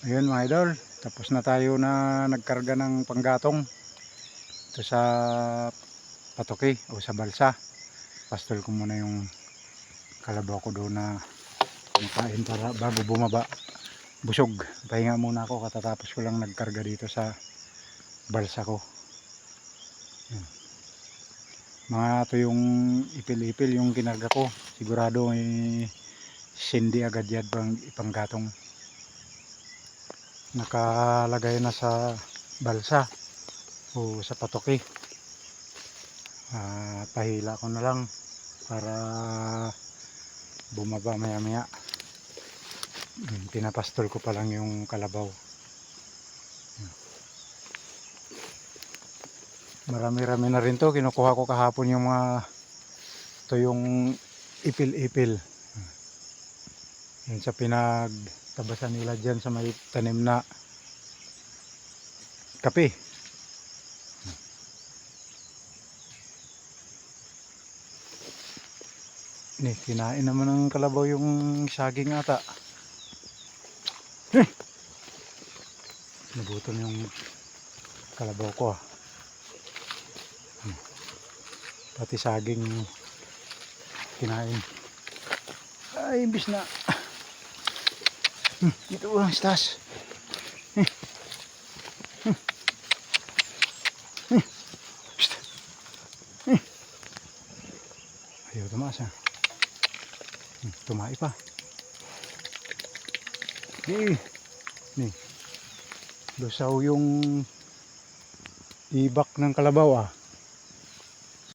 Ayun mga idol, tapos na tayo na nagkarga ng panggatong ito sa patoki o sa balsa. Pastol ko muna yung kalabaw ko doon na kumakain para bago bumaba. Busog, pahinga muna ako katatapos ko lang nagkarga dito sa balsa ko. Mga ito yung ipil-ipil yung kinarga ko, sigurado may sindi agad yan pang ipanggatong. Nakalagay na sa balsa o sa patoki. Pahila ko na lang para bumaba maya maya. Pinapastol ko pa lang yung kalabaw. Marami-rami na rin to, kinukuha ko kahapon yung mga ito yung ipil-ipil yun sa pinagtabasan nila dyan sa may tanim na kape. Kinain naman ng kalabaw yung saging ata. Nabuton yung kalabaw ko pati saging kinain. Ay, imbis na dito lang sa taas. Ayaw tumaas tumai pa. Nih lusaw yung ibak ng kalabaw